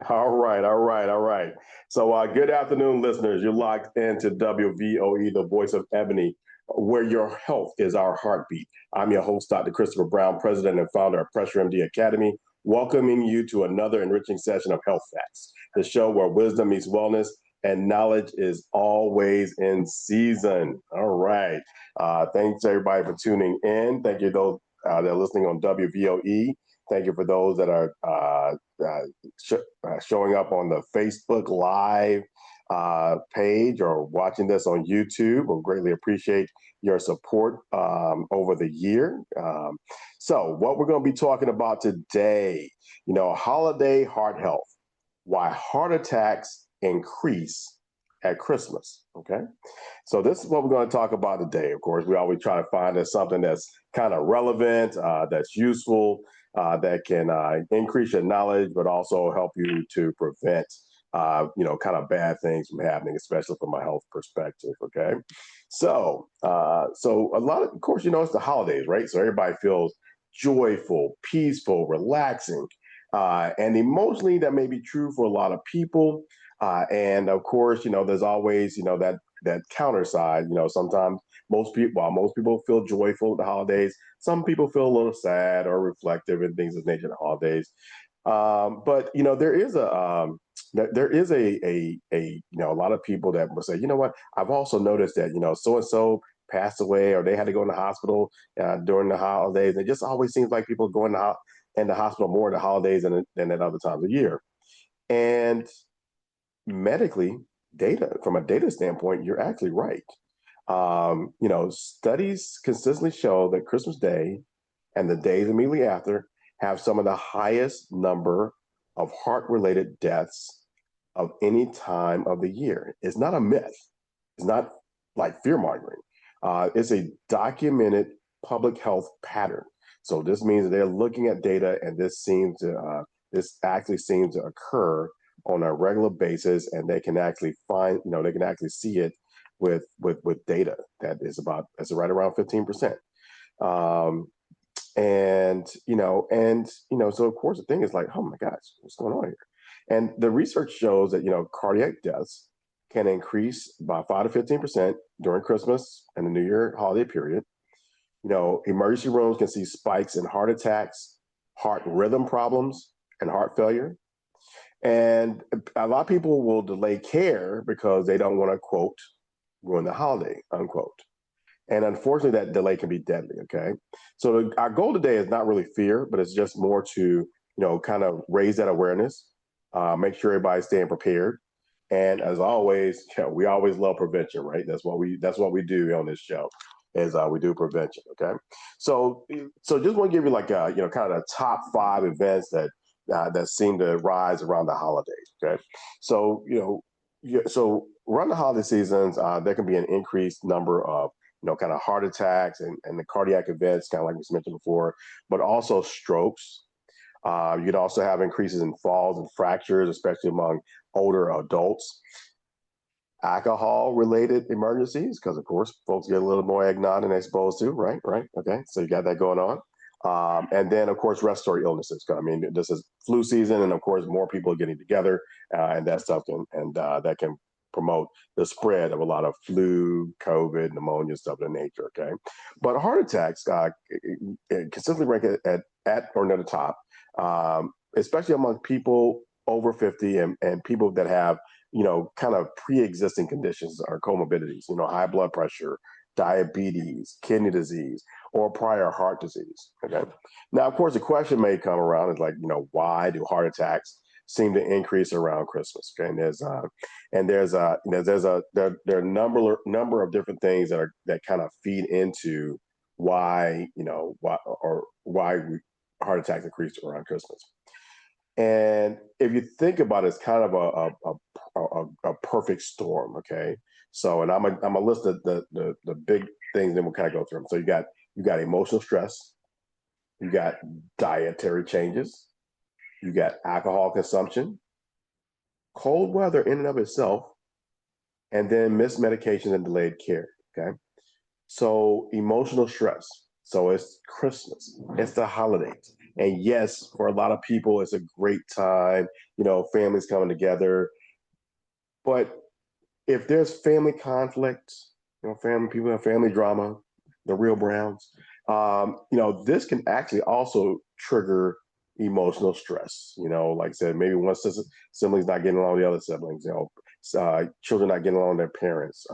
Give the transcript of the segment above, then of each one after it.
All right, all right, all right. So, good afternoon, listeners. You're locked into WVOE, the voice of Ebony, where your health is our heartbeat. I'm your host, Dr. Christopher Brown, president and founder of PressureMD Academy, welcoming you to another enriching session of Health Facts, the show where wisdom meets wellness and knowledge is always in season. All right. Thanks, everybody, for tuning in. Thank you, those that are listening on WVOE. Thank you for those that are showing up on the Facebook Live page or watching this on YouTube. We'll greatly appreciate your support over the year. So what we're going to be talking about today, holiday heart health, why heart attacks increase at Christmas. Okay. So this is what we're going to talk about today. Of course, we always try to find something that's kind of relevant, that's useful, that can increase your knowledge, but also help you to prevent, kind of bad things from happening, especially from a health perspective. Okay. So a lot of course, it's the holidays, right? So everybody feels joyful, peaceful, relaxing, and emotionally that may be true for a lot of people. And of course, there's always, that counter side. Sometimes while most people feel joyful at the holidays, some people feel a little sad or reflective and things of nature at the holidays. But there is a lot of people that will say, what, I've also noticed that, so and so passed away or they had to go in the hospital during the holidays. It just always seems like people go in the hospital more in the holidays than at other times of year. And medically, from a data standpoint, you're actually right. Studies consistently show that Christmas Day and the days immediately after have some of the highest number of heart-related deaths of any time of the year. It's not a myth. It's not like fear-mongering. It's a documented public health pattern. So this means that they're looking at data, and this actually seems to occur on a regular basis, and they can actually see it with data it's right around 15%. So of course the thing is like, oh my gosh, what's going on here? And the research shows that, cardiac deaths can increase by 5 to 15% during Christmas and the New Year holiday period. Emergency rooms can see spikes in heart attacks, heart rhythm problems, and heart failure. And a lot of people will delay care because they don't want to, quote, ruin the holiday, unquote. And unfortunately, that delay can be deadly. Okay. So our goal today is not really fear, but it's just more to, kind of raise that awareness, make sure everybody's staying prepared. And as always, we always love prevention, right? That's what we do on this show is we do prevention. Okay. So just want to give you like, kind of the top 5 events that seem to rise around the holidays. Okay. So, so around the holiday seasons, there can be an increased number of, kind of heart attacks and the cardiac events, kind of like we mentioned before, but also strokes. You'd also have increases in falls and fractures, especially among older adults. Alcohol-related emergencies, because of course, folks get a little more eggnog than they're supposed to, right? Right. Okay. So you got that going on. And then, of course, respiratory illnesses. I mean, this is flu season, and of course, more people are getting together, and that stuff that can promote the spread of a lot of flu, COVID, pneumonia, stuff of that nature. Okay, but heart attacks consistently rank at or near the top, especially among people over 50 and people that have kind of pre-existing conditions or comorbidities. High blood pressure, diabetes, kidney disease, or prior heart disease. Okay. Now, of course, the question may come around is like, why do heart attacks seem to increase around Christmas? Okay. And there are a number of different things that kind of feed into why heart attacks increase around Christmas. And if you think about it, it's kind of a perfect storm. Okay. So, and I'm a list of the big things, then we'll kind of go through them. So you got emotional stress, you got dietary changes, you got alcohol consumption, cold weather in and of itself, and then missed medications and delayed care. Okay. So emotional stress. So it's Christmas, it's the holidays. And yes, for a lot of people, it's a great time, families coming together. But if there's family conflict, family people have family drama, the real Browns, this can actually also trigger emotional stress. Like I said, maybe one sibling's not getting along with the other siblings. Children not getting along with their parents.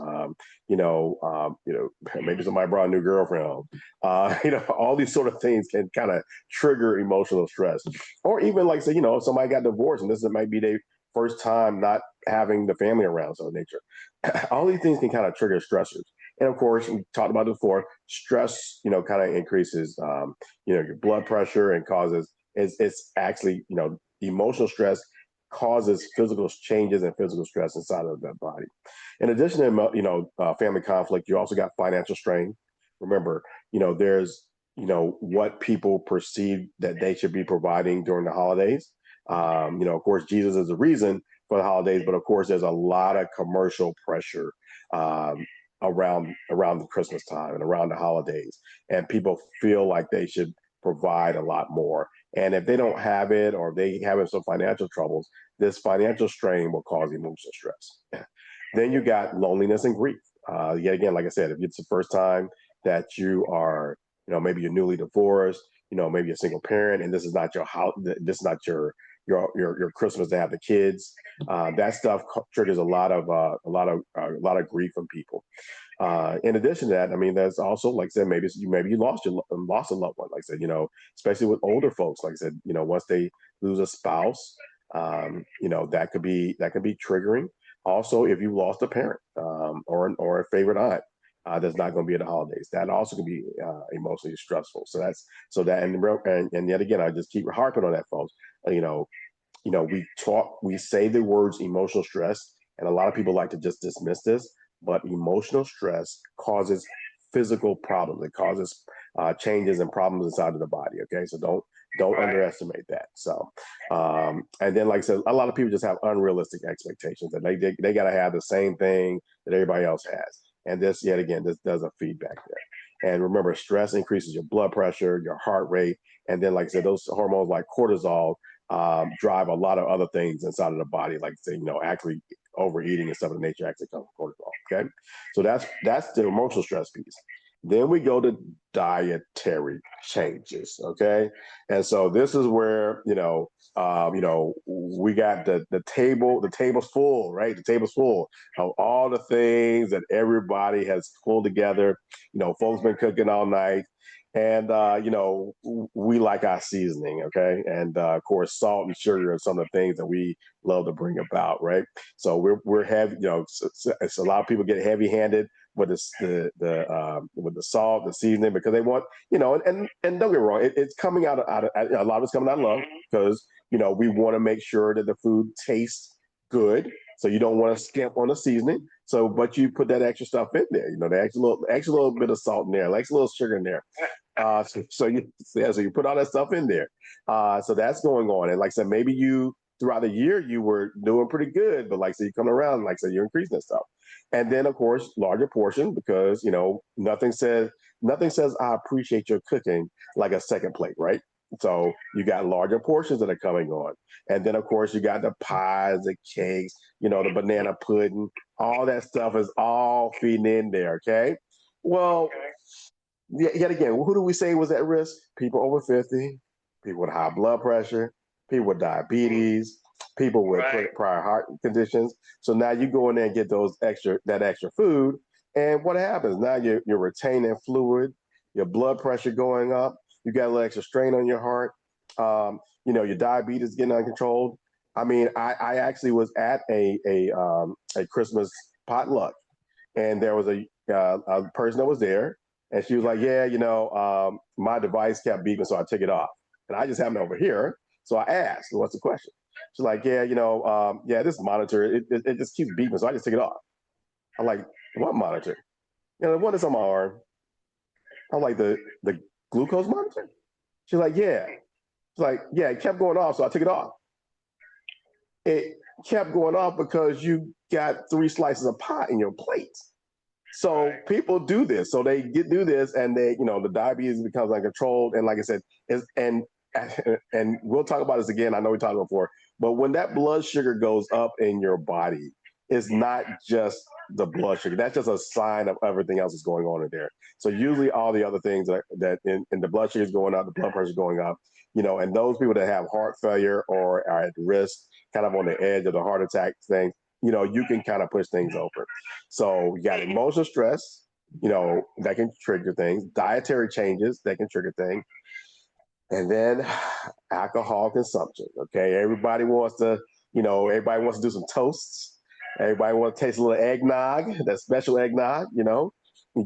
Maybe somebody brought a new girlfriend home. All these sort of things can kind of trigger emotional stress, or even like say, somebody got divorced and this might be their first time not having the family around, so nature. All these things can kind of trigger stressors. And of course, we talked about it before, stress, kind of increases, your blood pressure and causes, it's actually, emotional stress causes physical changes and physical stress inside of the body. In addition to, family conflict, you also got financial strain. Remember, there's, what people perceive that they should be providing during the holidays. Of course, Jesus is the reason for the holidays, but of course, there's a lot of commercial pressure around the Christmas time and around the holidays, and people feel like they should provide a lot more. And if they don't have it, or they having some financial troubles, this financial strain will cause emotional stress. Then you got loneliness and grief. Yet again, like I said, if it's the first time that you are, maybe you're newly divorced, maybe a single parent, and this is not your house, this is not your Christmas to have the kids. That stuff triggers a lot of grief from people. In addition to that, I mean, there's also, like I said, maybe you lost a loved one. Like I said, especially with older folks. Like I said, once they lose a spouse, that could be triggering. Also, if you lost a parent, or a favorite aunt, that's not going to be at the holidays, that also can be emotionally stressful. And yet again, I just keep harping on that, folks. We say the words emotional stress, and a lot of people like to just dismiss this, but emotional stress causes physical problems. It causes changes and problems inside of the body. Okay, so don't underestimate that. So, and then, like I said, a lot of people just have unrealistic expectations, and they got to have the same thing that everybody else has. And this, yet again, this does a feedback there. And remember, stress increases your blood pressure, your heart rate, and then, like I said, those hormones like cortisol drive a lot of other things inside of the body, like say, actually overeating and stuff of the nature actually comes from cortisol. Okay, so that's the emotional stress piece. Then we go to dietary changes. Okay, and so this is where we got the table's full, right? The table's full of all the things that everybody has pulled together. Folks been cooking all night. And we like our seasoning, okay, and of course, salt and sugar are some of the things that we love to bring about, right? So we're heavy, it's a lot of people get heavy-handed with with the salt, the seasoning, because they want, and don't get me wrong, it's coming out of a lot of it's coming out of love, because we want to make sure that the food tastes good. So you don't want to skimp on the seasoning. So, but you put that extra stuff in there, the extra little bit of salt in there, extra little sugar in there. So you put all that stuff in there. So that's going on. And like I said, maybe throughout the year, you were doing pretty good, but like I said, you come around, like I said, you're increasing that stuff. And then of course, larger portion, because, nothing says I appreciate your cooking like a second plate, right? So you got larger portions that are coming on. And then of course you got the pies, the cakes, the banana pudding, all that stuff is all feeding in there. Okay. Well, yet again, who do we say was at risk? People over 50, people with high blood pressure, people with diabetes, people with prior heart conditions. So now you go in there and get that extra food. And what happens? Now you're retaining fluid, your blood pressure going up, you got a little extra strain on your heart, your diabetes getting uncontrolled. I mean, I actually was at a Christmas potluck, and there was a person that was there, and she was like, "Yeah, my device kept beeping, so I took it off." And I just happened over here, so I asked, "What's the question?" She's like, "Yeah, yeah, this monitor, it just keeps beeping, so I just took it off." I'm like, "What monitor?" The one that's on my arm. I'm like, the glucose monitor? She's like, "Yeah." She's like, "Yeah, it kept going off, so I took it off." It kept going off because you got 3 slices of pie in your plate. So people do this. So they do this, and the diabetes becomes uncontrolled. And like I said, and and we'll talk about this again. I know we talked about it before, but when that blood sugar goes up in your body, it's not just the blood sugar. That's just a sign of everything else that's going on in there. So usually all the other things that in the blood sugar is going up, the blood pressure is going up, and those people that have heart failure or are at risk, kind of on the edge of the heart attack thing, you can kind of push things over. So you got emotional stress, that can trigger things, dietary changes that can trigger things, and then alcohol consumption. Okay, everybody wants to do some toasts. Everybody wants to taste a little eggnog, that special eggnog. You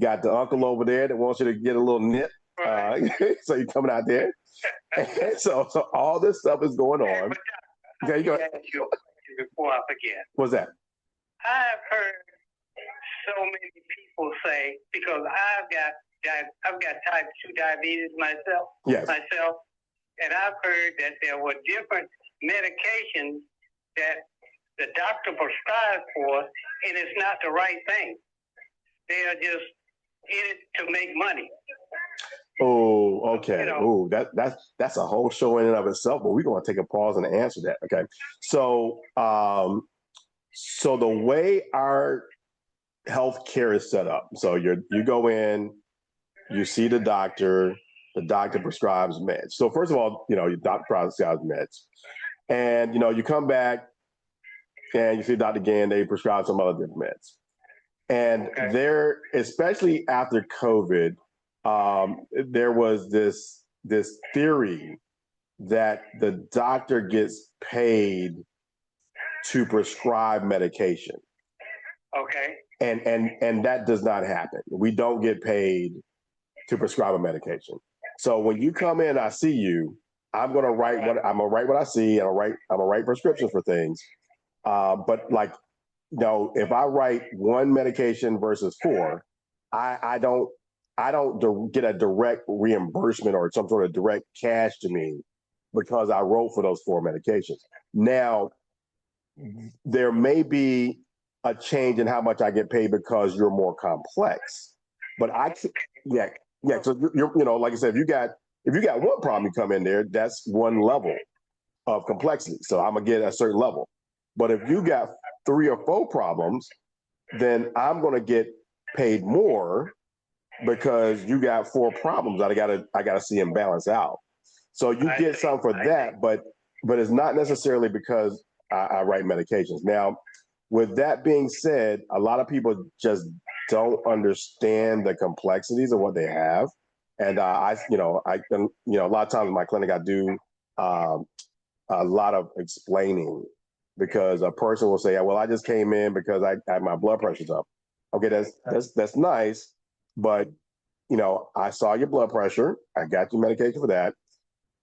got the uncle over there that wants you to get a little nip. So you're coming out there. so all this stuff is going on. Okay, you go. Before I forget. What's that? I've heard so many people say, because I've got type 2 diabetes myself. Yes. And I've heard that there were different medications that the doctor prescribed for, and it's not the right thing. They are just in it to make money. Oh, okay. Oh, that's a whole show in and of itself, but we're going to take a pause and answer that. Okay. So, so the way our healthcare is set up, so you go in, you see the doctor prescribes meds. So first of all, your doctor prescribes meds, and you come back and you see the doctor again, they prescribe some other different meds. And there, especially after COVID, there was this theory that the doctor gets paid to prescribe medication. Okay. And that does not happen. We don't get paid to prescribe a medication. So when you come in, I see you, I'm gonna write what I see, and I'm gonna write prescriptions for things. But if I write one medication versus 4, I don't get a direct reimbursement or some sort of direct cash to me because I wrote for those 4 medications. Now, there may be a change in how much I get paid because you're more complex, but so you're like I said, if you got one problem, you come in there, that's one level of complexity. So I'm gonna get a certain level. But if you got 3 or 4 problems, then I'm gonna get paid more because you got 4 problems that I gotta see and balance out. So you get some for that, but it's not necessarily because I write medications. Now, with that being said, a lot of people just don't understand the complexities of what they have, and a lot of times in my clinic I do a lot of explaining, because a person will say, "Well, I just came in because my blood pressure's up." Okay, that's nice, but I saw your blood pressure. I got your medication for that,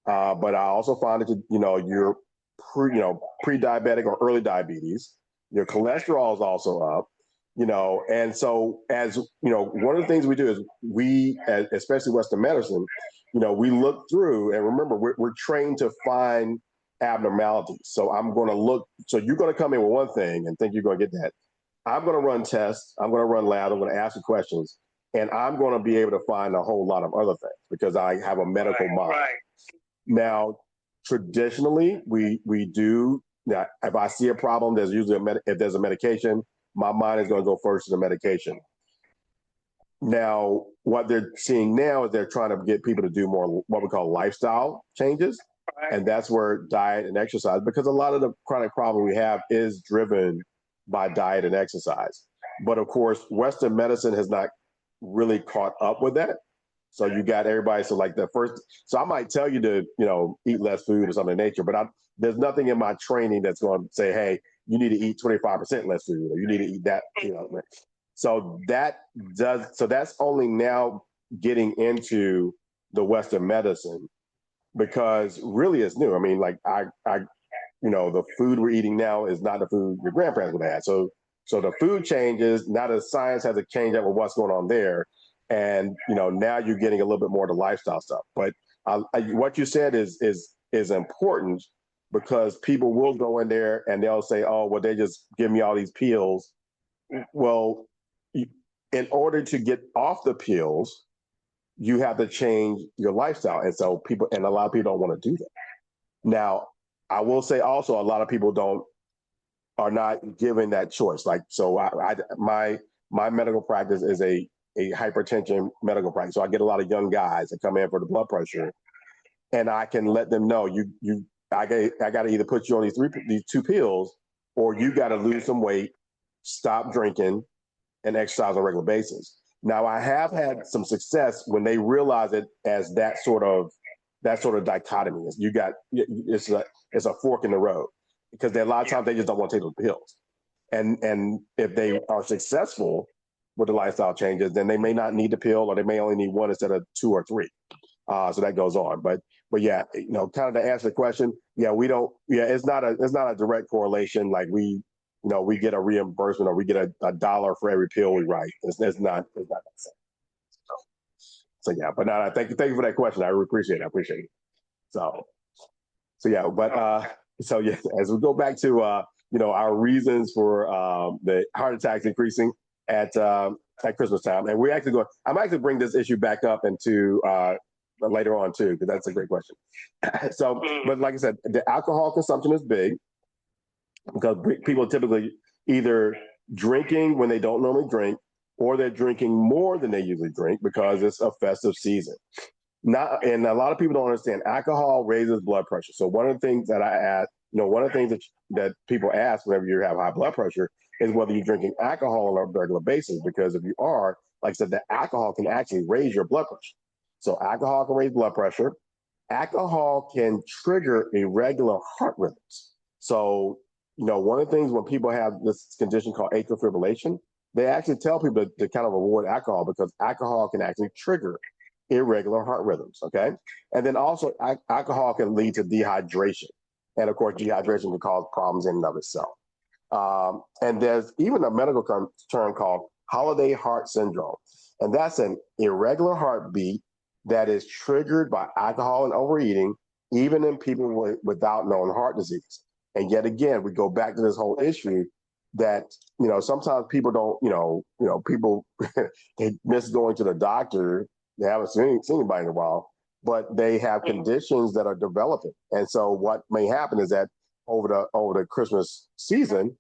but I also found that you're pre-diabetic or early diabetes. Your cholesterol is also up, and so one of the things we do is especially Western medicine, we look through, and remember, we're trained to find abnormalities. So I'm going to look. So you're going to come in with one thing and think you're going to get that. I'm going to run tests. I'm going to run labs. I'm going to ask you questions, and I'm going to be able to find a whole lot of other things because I have a medical mind. Right. Now, traditionally, we do. Now, if I see a problem, there's usually if there's a medication, my mind is going to go first to the medication. Now, what they're seeing now is they're trying to get people to do more what we call lifestyle changes. Right. And that's where diet and exercise, because a lot of the chronic problem we have is driven by diet and exercise. But of course, Western medicine has not really caught up with that. So you got everybody. So I might tell you to, eat less food or something of nature, but there's nothing in my training that's going to say, hey, you need to eat 25% less food, or you need to eat that, So that's only now getting into the Western medicine, because really it's new. I mean, the food we're eating now is not the food your grandparents would have had. So the food changes. Now the science has to change up with what's going on there. And, now you're getting a little bit more of the lifestyle stuff. But what you said is important, because people will go in there and they'll say, oh, well, they just give me all these pills. Well, in order to get off the pills, you have to change your lifestyle. And so a lot of people don't want to do that. Now, I will say also, a lot of people are not given that choice. Like, so my medical practice is a hypertension medical practice. So I get a lot of young guys that come in for the blood pressure, and I can let them know I got to either put you on these 2 pills, or you got to lose some weight, stop drinking, and exercise on a regular basis. Now, I have had some success when they realize it as that sort of dichotomy. It's a fork in the road, because a lot of times they just don't want to take those pills. And if they are successful with the lifestyle changes, then they may not need the pill, or they may only need one instead of 2 or 3. So that goes on. But yeah, kind of to answer the question, yeah, it's not a direct correlation. Like we get a reimbursement, or we get a dollar for every pill we write. It's not that same. So yeah, but no, thank you for that question. I really appreciate it. So yeah, but so yeah, as we go back to our reasons for the heart attacks increasing at Christmas time, and I'm actually bring this issue back up into later on too, because that's a great question. So, but like I said, the alcohol consumption is big, because people are typically either drinking when they don't normally drink, or they're drinking more than they usually drink because it's a festive season. And a lot of people don't understand, alcohol raises blood pressure. So one of the things that I ask, one of the things that people ask whenever you have high blood pressure is whether you're drinking alcohol on a regular basis, because if you are, like I said, the alcohol can actually raise your blood pressure. So alcohol can raise blood pressure. Alcohol can trigger irregular heart rhythms. So, one of the things when people have this condition called atrial fibrillation, they actually tell people to kind of avoid alcohol, because alcohol can actually trigger irregular heart rhythms, okay? And then also alcohol can lead to dehydration. And of course, dehydration can cause problems in and of itself. And there's even a medical term called holiday heart syndrome. And that's an irregular heartbeat that is triggered by alcohol and overeating, even in people without known heart disease. And yet again, we go back to this whole issue that, sometimes people don't, people, they miss going to the doctor. They haven't seen anybody in a while, but they have conditions that are developing. And so what may happen is that over the Christmas season,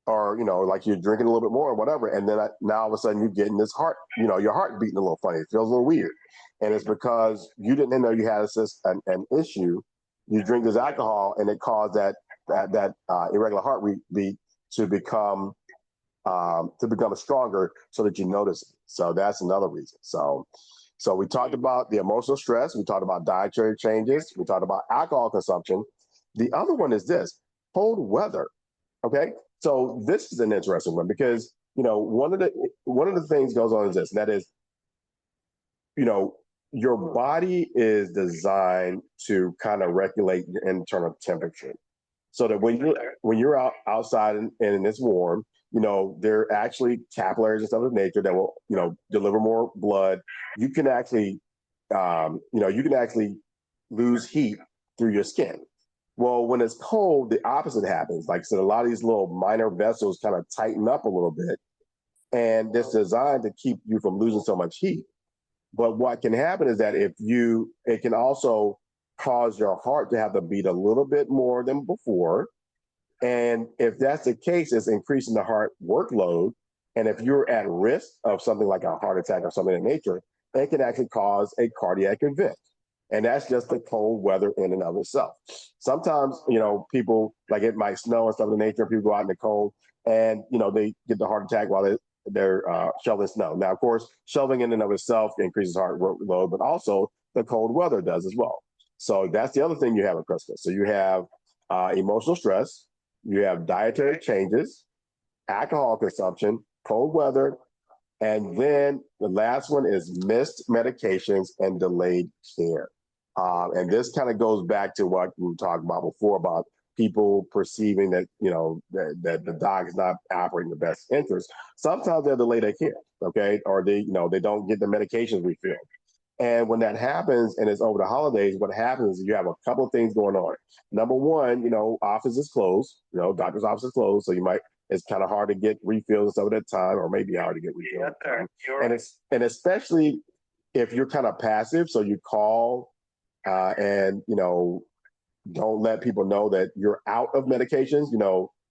or, like you're drinking a little bit more or whatever, and then now all of a sudden you're getting this heart, your heart beating a little funny. It feels a little weird. And it's because you didn't know you had an issue. You drink this alcohol, and it caused that irregular heartbeat to become stronger, so that you notice it. So that's another reason. So we talked about the emotional stress. We talked about dietary changes. We talked about alcohol consumption. The other one is this: cold weather. Okay. So this is an interesting one, because, one of the things goes on is this, and that is, your body is designed to kind of regulate your internal temperature, so that when you're outside and it's warm, there are actually capillaries and stuff of nature that will, deliver more blood. You can actually lose heat through your skin. Well, when it's cold, the opposite happens. Like I said, a lot of these little minor vessels kind of tighten up a little bit, and it's designed to keep you from losing so much heat. But what can happen is that it can also cause your heart to have to beat a little bit more than before. And if that's the case, it's increasing the heart workload. And if you're at risk of something like a heart attack or something in nature, it can actually cause a cardiac event. And that's just the cold weather in and of itself. Sometimes, people, like, it might snow and stuff in nature, people go out in the cold, and, they get the heart attack while they're shoveling snow. Now, of course, shoveling in and of itself increases heart workload, but also the cold weather does as well. So that's the other thing you have at Christmas. So you have emotional stress, you have dietary changes, alcohol consumption, cold weather, and then the last one is missed medications and delayed care. And this kind of goes back to what we were talking about before, about people perceiving that, that the doc is not operating the best interest. Sometimes they'll delay their care, okay? Or they don't get the medications refilled. And when that happens and it's over the holidays, what happens is you have a couple of things going on. Number one, office is closed, doctor's office is closed. So it's kind of hard to get refills and stuff at that time, or maybe hard to get refills. Yes, sir. And especially if you're kind of passive, so you call and don't let people know that you're out of medications,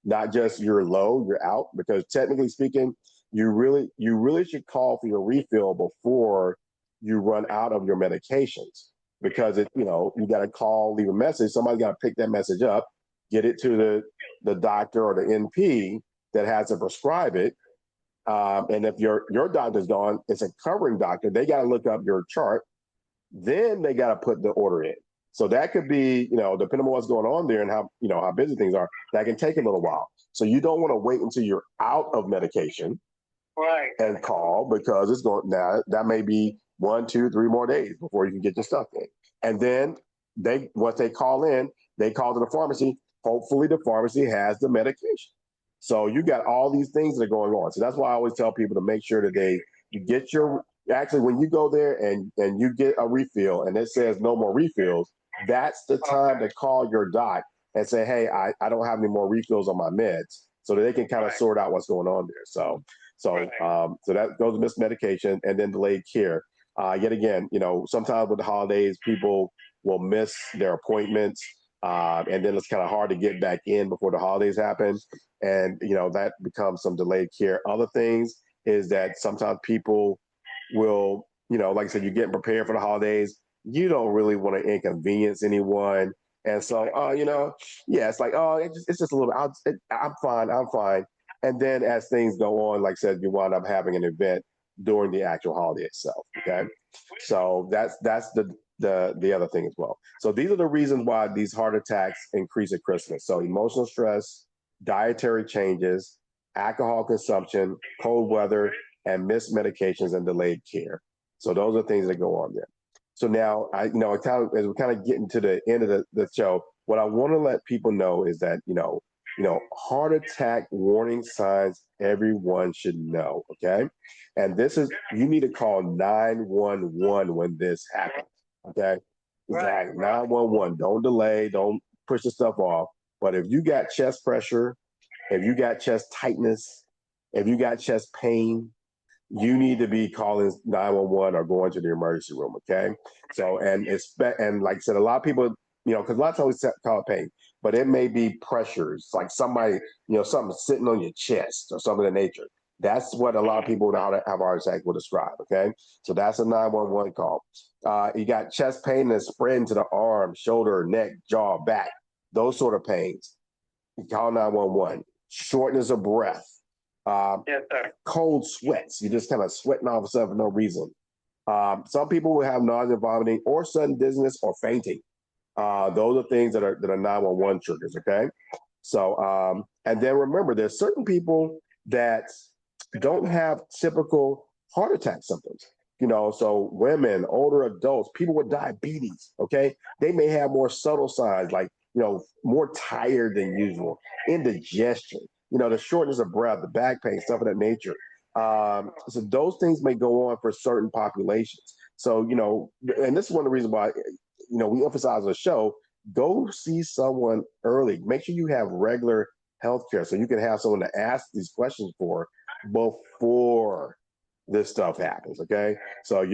not just you're low, you're out, because technically speaking, you really should call for your refill before you run out of your medications, because you got to call, leave a message, somebody's got to pick that message up, get it to the doctor or the NP that has to prescribe it. And if your doctor's gone, it's a covering doctor, they got to look up your chart, then they got to put the order in. So that could be, depending on what's going on there and how busy things are, that can take a little while. So you don't want to wait until you're out of medication, right, and call, because it's going now. That may be 1, 2, 3 more days before you can get your stuff in. And then once they call in, they call to the pharmacy. Hopefully the pharmacy has the medication. So you got all these things that are going on. So that's why I always tell people to make sure that you get your, actually when you go there and you get a refill and it says no more refills, that's the time to call your doc and say, hey, I don't have any more refills on my meds, so that they can kind of sort out what's going on there. So that goes to missed medication and then delayed care. Yet again, sometimes with the holidays, people will miss their appointments, and then it's kind of hard to get back in before the holidays happen, and that becomes some delayed care. Other things is that sometimes people will, like I said, you're getting prepared for the holidays. You don't really want to inconvenience anyone, and so yeah, it's like, oh, it's just a little. I'm fine. I'm fine. And then as things go on, like I said, you wind up having an event during the actual holiday itself. Okay, so that's the other thing as well. So these are the reasons why these heart attacks increase at Christmas. So emotional stress, dietary changes, alcohol consumption, cold weather, and missed medications and delayed care. So those are things that go on there. So now, as we're kind of getting to the end of the show, what I want to let people know is that, heart attack warning signs everyone should know, okay? And you need to call 911 when this happens, okay? right, Exactly, 911. Don't delay, don't push the stuff off. But if you got chest pressure, if you got chest tightness, if you got chest pain, you need to be calling 911 or going to the emergency room, okay? So, and like I said, a lot of people, because a lot of times we call it pain, but it may be pressures, like somebody, something sitting on your chest or something of that nature. That's what a lot of people that have a heart attack will describe, okay? So that's a 911 call. You got chest pain that's spreading to the arm, shoulder, neck, jaw, back, those sort of pains. You call 911. Shortness of breath. yes, sir. Cold sweats. You're just kind of sweating all of a sudden for no reason. Some people will have nausea, vomiting, or sudden dizziness or fainting. Those are things that are 911 triggers. Okay, so and then remember, there's certain people that don't have typical heart attack symptoms. So women, older adults, people with diabetes. Okay, they may have more subtle signs like more tired than usual, indigestion. The shortness of breath, the back pain, stuff of that nature. So those things may go on for certain populations. So, and this is one of the reasons why, we emphasize on the show, go see someone early. Make sure you have regular health care so you can have someone to ask these questions for before this stuff happens. Okay. So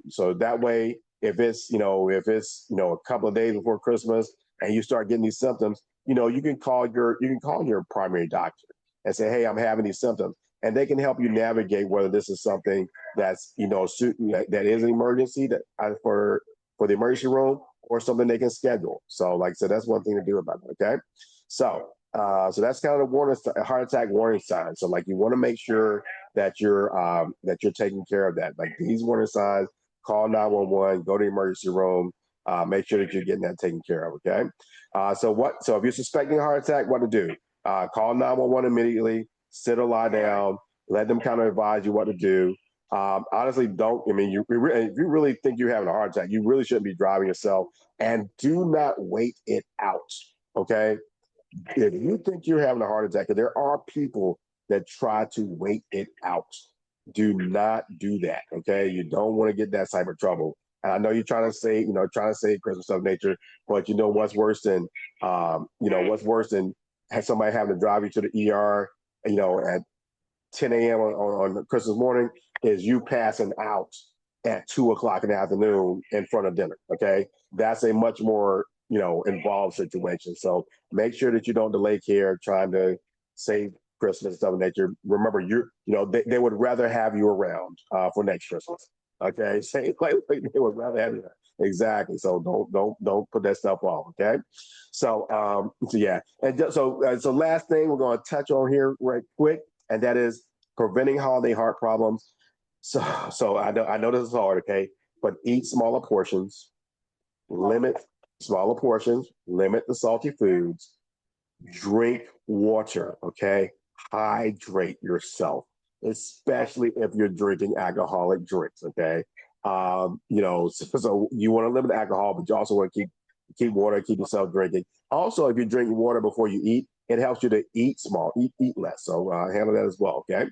so that way, if it's a couple of days before Christmas and you start getting these symptoms, you can call your primary doctor and say, hey, I'm having these symptoms. And they can help you navigate whether this is something that's, that is an emergency for the emergency room, or something they can schedule. So like I said, that's one thing to do about it. Okay. So that's kind of the heart attack warning signs. So like you want to make sure that you're taking care of that. Like these warning signs, call 911, go to the emergency room, make sure that you're getting that taken care of. Okay. So if you're suspecting a heart attack, what to do? Call 911 immediately, sit or lie down, let them kind of advise you what to do. Honestly, if you really think you're having a heart attack, you really shouldn't be driving yourself, and do not wait it out. Okay. If you think you're having a heart attack, there are people that try to wait it out. Do not do that. Okay. You don't want to get that type of trouble. And I know you're trying to say Christmas of nature, but what's worse than somebody having to drive you to the ER, at 10 a.m. on Christmas morning, is you passing out at 2 o'clock in the afternoon in front of dinner. Okay, that's a much more involved situation. So make sure that you don't delay care trying to save Christmas and stuff of nature. Remember, they would rather have you around for next Christmas. Okay, say like they would rather have you. Exactly. So don't put that stuff off. Okay. So yeah, and so last thing we're going to touch on here right quick, and that is preventing holiday heart problems. So I know this is hard. Okay, but eat smaller portions, limit smaller portions, limit the salty foods, drink water. Okay, hydrate yourself, especially if you're drinking alcoholic drinks. Okay, so you want to limit alcohol, but you also want to keep water, keep yourself drinking. Also, if you're drinking water before you eat, it helps you to eat small, eat less. So handle that as well. Okay,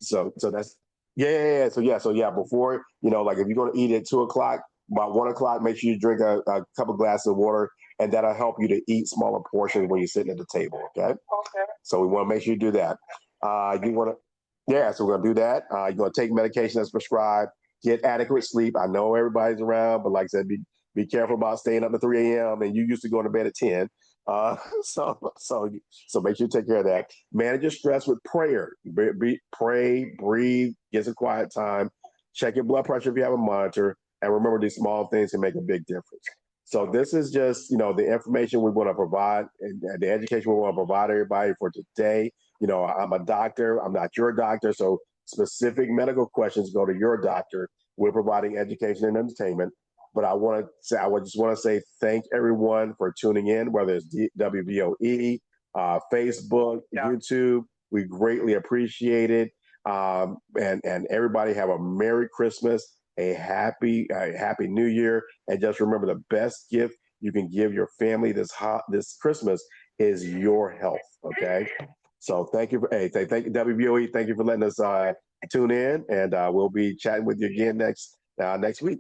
so that's So before like if you're gonna eat at 2 o'clock, about 1 o'clock, make sure you drink a couple glasses of water, and that'll help you to eat smaller portions when you're sitting at the table. Okay. Okay. So we want to make sure you do that. You want to, yeah. So we're gonna do that. You're gonna take medication that's prescribed. Get adequate sleep. I know everybody's around, but like I said, be careful about staying up to 3 a.m. and you used to going to bed at 10. Uh, so so so make sure you take care of that. Manage your stress with prayer. Pray, breathe, get some quiet time. Check your blood pressure if you have a monitor, and remember these small things can make a big difference. So this is just the information we want to provide and the education we want to provide everybody for today. I'm a doctor. I'm not your doctor, so specific medical questions go to your doctor. We're providing education and entertainment. But I would just want to say thank everyone for tuning in, whether it's WVOE, Facebook, YouTube. We greatly appreciate it. And everybody have a Merry Christmas, a Happy New Year, and just remember the best gift you can give your family this Christmas is your health. Okay. So thank you. Thank you, WVOE. Thank you for letting us tune in, and we'll be chatting with you again next week.